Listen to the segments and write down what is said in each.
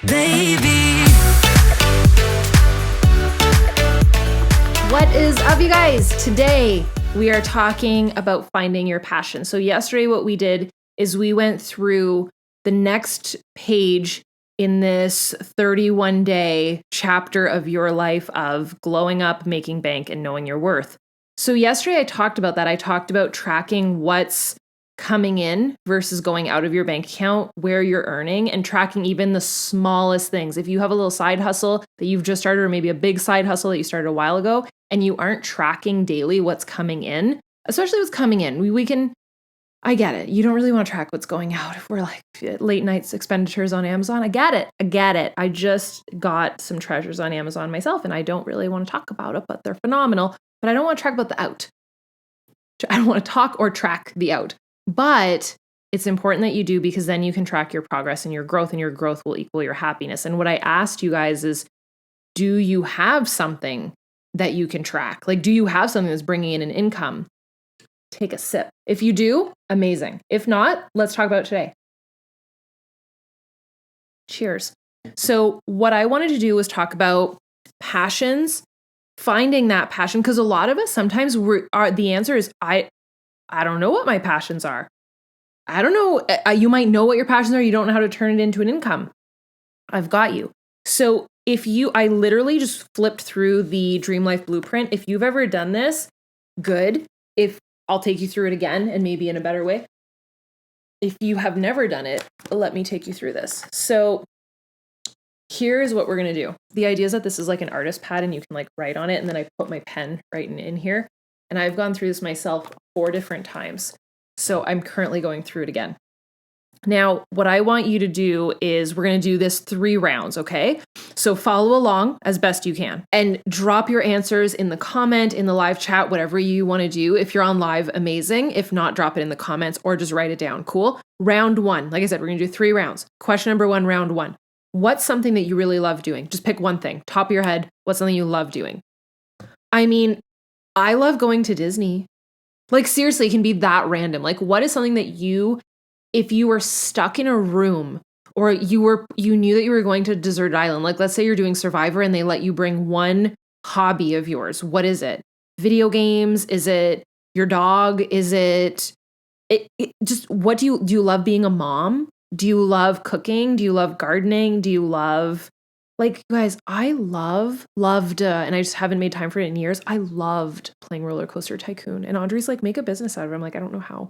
baby. What is up, you guys? Today we are talking about finding your passion. So yesterday what we did is we went through the next page in this 31-day chapter of your life of glowing up, making bank, and knowing your worth. So yesterday I talked about that. I talked about tracking what's coming in versus going out of your bank account, where you're earning, and tracking even the smallest things. If you have a little side hustle that you've just started, or maybe a big side hustle that you started a while ago, and you aren't tracking daily what's coming in, especially what's coming in, we can, I get it. You don't really want to track what's going out if we're like late nights expenditures on Amazon. I get it. I just got some treasures on Amazon myself, and I don't really want to talk about it, but they're phenomenal. But I don't want to track about the out. I don't want to talk or track the out. But it's important that you do, because then you can track your progress and your growth will equal your happiness. And what I asked you guys is, do you have something that you can track? Like, do you have something that's bringing in an income? Take a sip. If you do, amazing. If not, let's talk about it today. Cheers. So what I wanted to do was talk about passions, finding that passion, because a lot of us sometimes the answer is, I don't know what my passions are. I don't know. You might know what your passions are. You don't know how to turn it into an income. I've got you. So I literally just flipped through the Dream Life Blueprint. If you've ever done this, good. If I'll take you through it again, and maybe in a better way. If you have never done it, let me take you through this. So here's what we're going to do. The idea is that this is like an artist pad, and you can like write on it. And then I put my pen right in here. And I've gone through this myself 4 different times. So I'm currently going through it again. Now, what I want you to do is we're going to do this 3 rounds, okay? So follow along as best you can and drop your answers in the comment, in the live chat, whatever you want to do. If you're on live, amazing. If not, drop it in the comments or just write it down. Cool. Round 1. Like I said, we're going to do 3 rounds. Question number 1, round 1. What's something that you really love doing? Just pick one thing. Top of your head. What's something you love doing? I mean, I love going to Disney. Like, seriously, it can be that random. Like, what is something that if you were stuck in a room, or you knew that you were going to a deserted island, like let's say you're doing Survivor and they let you bring one hobby of yours. What is it? Video games? Is it your dog? Is it just, what do you love being a mom? Do you love cooking? Do you love gardening? Do you love, like, guys, I loved, and I just haven't made time for it in years. I loved playing Roller Coaster Tycoon. And Audrey's like, make a business out of it. I'm like, I don't know how.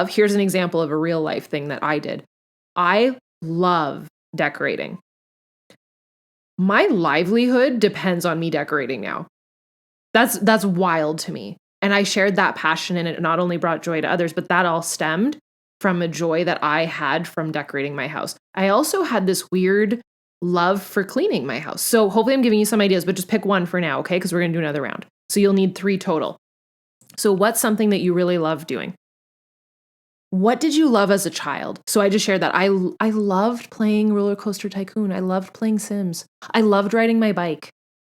Here's an example of a real life thing that I did. I love decorating. My livelihood depends on me decorating now. That's wild to me. And I shared that passion, and it not only brought joy to others, but that all stemmed from a joy that I had from decorating my house. I also had this weird love for cleaning my house. So hopefully I'm giving you some ideas, but just pick one for now, okay? Because we're going to do another round. So you'll need 3 total. So what's something that you really love doing? What did you love as a child? So I just shared that. I loved playing Roller Coaster Tycoon. I loved playing Sims. I loved riding my bike.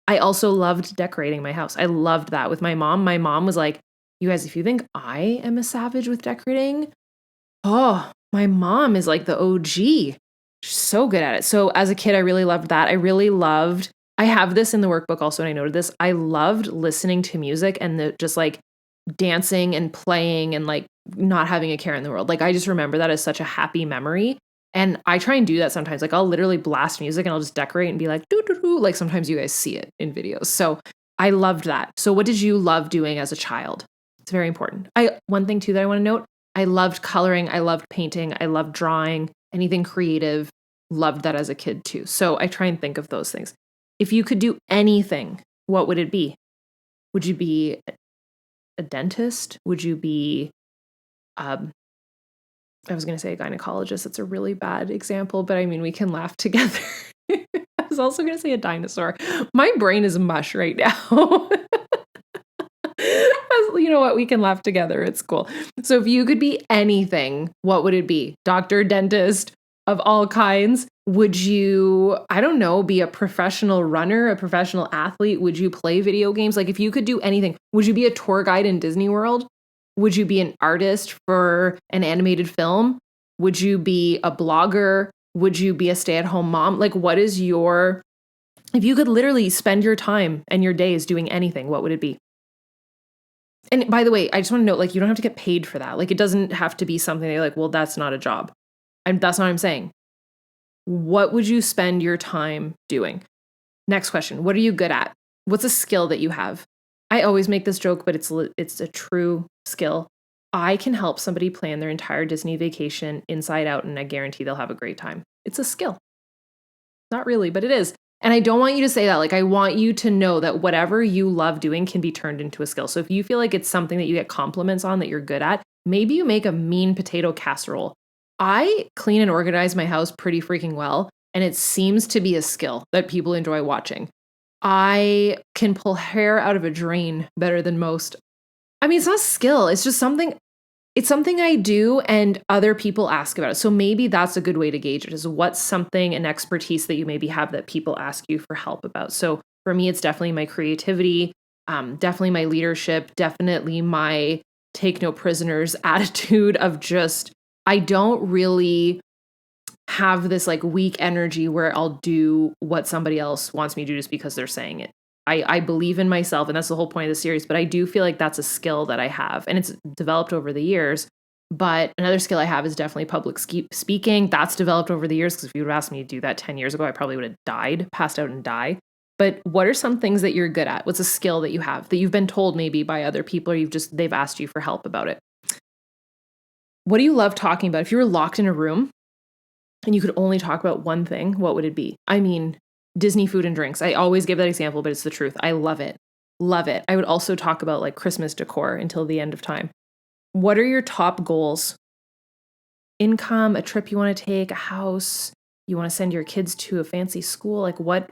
I also loved decorating my house. I loved that with my mom. My mom was like, you guys, if you think I am a savage with decorating, oh, my mom is like the OG. She's so good at it. So as a kid, I really loved that. I have this in the workbook also, and I noted this. I loved listening to music and just like dancing and playing and like not having a care in the world. Like, I just remember that as such a happy memory. And I try and do that sometimes. Like, I'll literally blast music and I'll just decorate and be like, doo doo doo. Like, sometimes you guys see it in videos. So I loved that. So what did you love doing as a child? It's very important. One thing too that I want to note, I loved coloring. I loved painting. I loved drawing, anything creative. Loved that as a kid too. So I try and think of those things. If you could do anything, what would it be? Would you be a dentist? Would you be, I was going to say a gynecologist. That's a really bad example, but I mean, we can laugh together. I was also going to say a dinosaur. My brain is mush right now. You know what? We can laugh together. It's cool. So if you could be anything, what would it be? Doctor, dentist of all kinds? Would you, I don't know, be a professional runner, a professional athlete? Would you play video games? Like, if you could do anything, would you be a tour guide in Disney World? Would you be an artist for an animated film? Would you be a blogger? Would you be a stay-at-home mom? Like, what is your, if you could literally spend your time and your days doing anything, what would it be? And by the way, I just want to note, like, you don't have to get paid for that. Like, it doesn't have to be something that you're like, well, that's not a job. And that's not what I'm saying. What would you spend your time doing? Next question. What are you good at? What's a skill that you have? I always make this joke, but it's a true skill. I can help somebody plan their entire Disney vacation inside out, and I guarantee they'll have a great time. It's a skill. Not really, but it is. And I don't want you to say that. Like, I want you to know that whatever you love doing can be turned into a skill. So if you feel like it's something that you get compliments on that you're good at, maybe you make a mean potato casserole. I clean and organize my house pretty freaking well, and it seems to be a skill that people enjoy watching. I can pull hair out of a drain better than most. I mean, it's not a skill. It's just something. It's something I do and other people ask about it. So maybe that's a good way to gauge it, is what's something, an expertise that you maybe have that people ask you for help about. So for me, it's definitely my creativity, definitely my leadership, definitely my take no prisoners attitude of just, I don't really have this like weak energy where I'll do what somebody else wants me to do just because they're saying it. I believe in myself, and that's the whole point of the series, but I do feel like that's a skill that I have, and it's developed over the years. But another skill I have is definitely public speaking. That's developed over the years, because if you would have asked me to do that 10 years ago, I probably would have died, passed out and died. But what are some things that you're good at? What's a skill that you have that you've been told maybe by other people, or they've asked you for help about it? What do you love talking about? If you were locked in a room and you could only talk about one thing, what would it be? I mean, Disney food and drinks. I always give that example, but it's the truth. I love it. Love it. I would also talk about like Christmas decor until the end of time. What are your top goals? Income, a trip you want to take, a house, you want to send your kids to a fancy school? Like what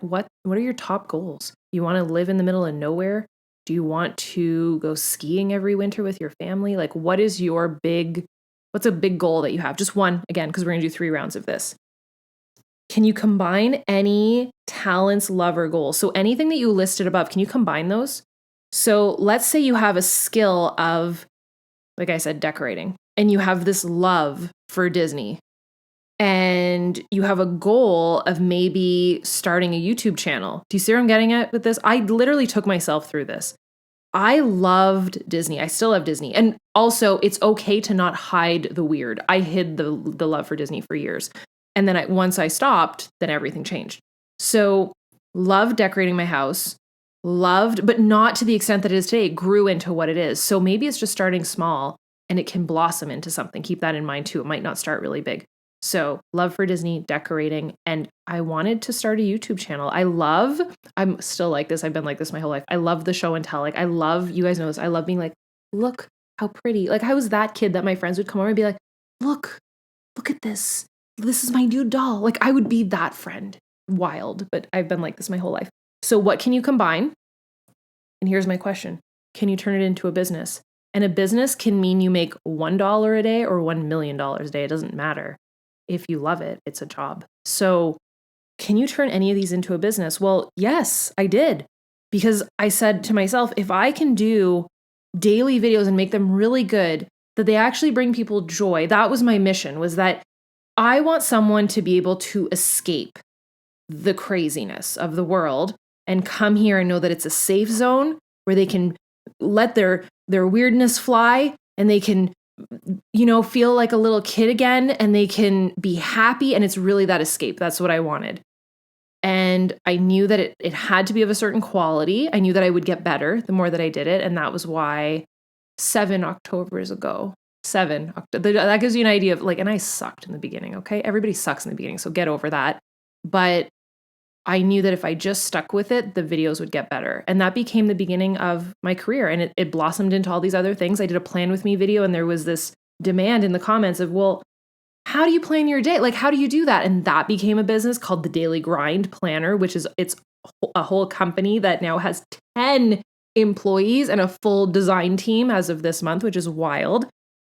are your top goals? You want to live in the middle of nowhere? Do you want to go skiing every winter with your family? Like what's a big goal that you have? Just one, again, because we're going to do 3 rounds of this. Can you combine any talents, love, or goals? So anything that you listed above, can you combine those? So let's say you have a skill of, like I said, decorating, and you have this love for Disney, and you have a goal of maybe starting a YouTube channel. Do you see where I'm getting at with this? I literally took myself through this. I loved Disney. I still love Disney. And also, it's okay to not hide the weird. I hid the love for Disney for years. And then once I stopped, then everything changed. So loved decorating my house, loved, but not to the extent that it is today. It grew into what it is. So maybe it's just starting small and it can blossom into something. Keep that in mind too. It might not start really big. So love for Disney, decorating, and I wanted to start a YouTube channel. I'm still like this. I've been like this my whole life. I love the show and tell. Like I love, you guys know this. I love being like, look how pretty. Like I was that kid that my friends would come over and be like, look at this. This is my new doll. Like I would be that friend. Wild, but I've been like this my whole life. So what can you combine? And here's my question. Can you turn it into a business? And a business can mean you make $1 a day or $1 million a day. It doesn't matter. If you love it, it's a job. So can you turn any of these into a business? Well, yes, I did. Because I said to myself, if I can do daily videos and make them really good, that they actually bring people joy. That was my mission, was that I want someone to be able to escape the craziness of the world and come here and know that it's a safe zone where they can let their weirdness fly, and they can, feel like a little kid again, and they can be happy. And it's really that escape. That's what I wanted. And I knew that it had to be of a certain quality. I knew that I would get better the more that I did it. And that was why 7 Octobers ago, that gives you an idea of like, and I sucked in the beginning. Okay. Everybody sucks in the beginning. So get over that. But I knew that if I just stuck with it, the videos would get better. And that became the beginning of my career. And it blossomed into all these other things. I did a plan with me video, and there was this demand in the comments of, well, how do you plan your day? Like, how do you do that? And that became a business called the Daily Grind Planner, which is, it's a whole company that now has 10 employees and a full design team as of this month, which is wild.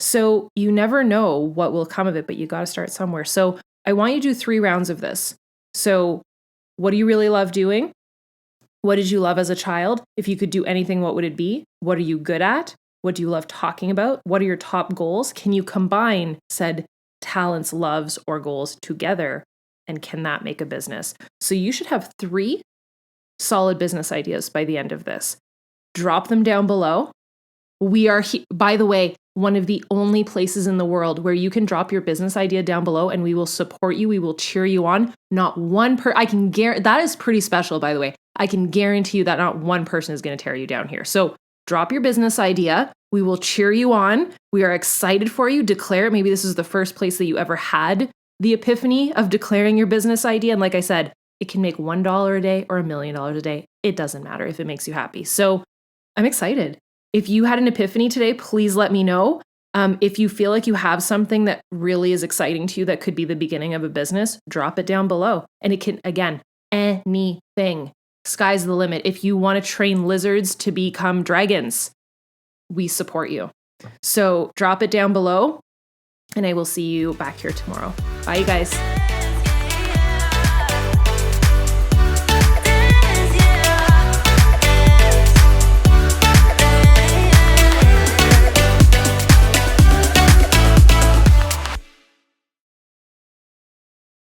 So you never know what will come of it, but you got to start somewhere. So I want you to do 3 rounds of this. So what do you really love doing? What did you love as a child? If you could do anything, what would it be? What are you good at? What do you love talking about? What are your top goals? Can you combine said talents, loves, or goals together? And can that make a business? So you should have 3 solid business ideas by the end of this. Drop them down below. We are, by the way, one of the only places in the world where you can drop your business idea down below and we will support you. We will cheer you on. Not one I can guarantee that is pretty special, by the way. I can guarantee you that not one person is going to tear you down here. So drop your business idea. We will cheer you on. We are excited for you. Declare it. Maybe this is the first place that you ever had the epiphany of declaring your business idea. And like I said, it can make $1 a day or $1 million a day. It doesn't matter if it makes you happy. So I'm excited. If you had an epiphany today, please let me know. If you feel like you have something that really is exciting to you that could be the beginning of a business, drop it down below. And it can, again, anything. Sky's the limit. If you want to train lizards to become dragons, we support you. So drop it down below and I will see you back here tomorrow. Bye, you guys.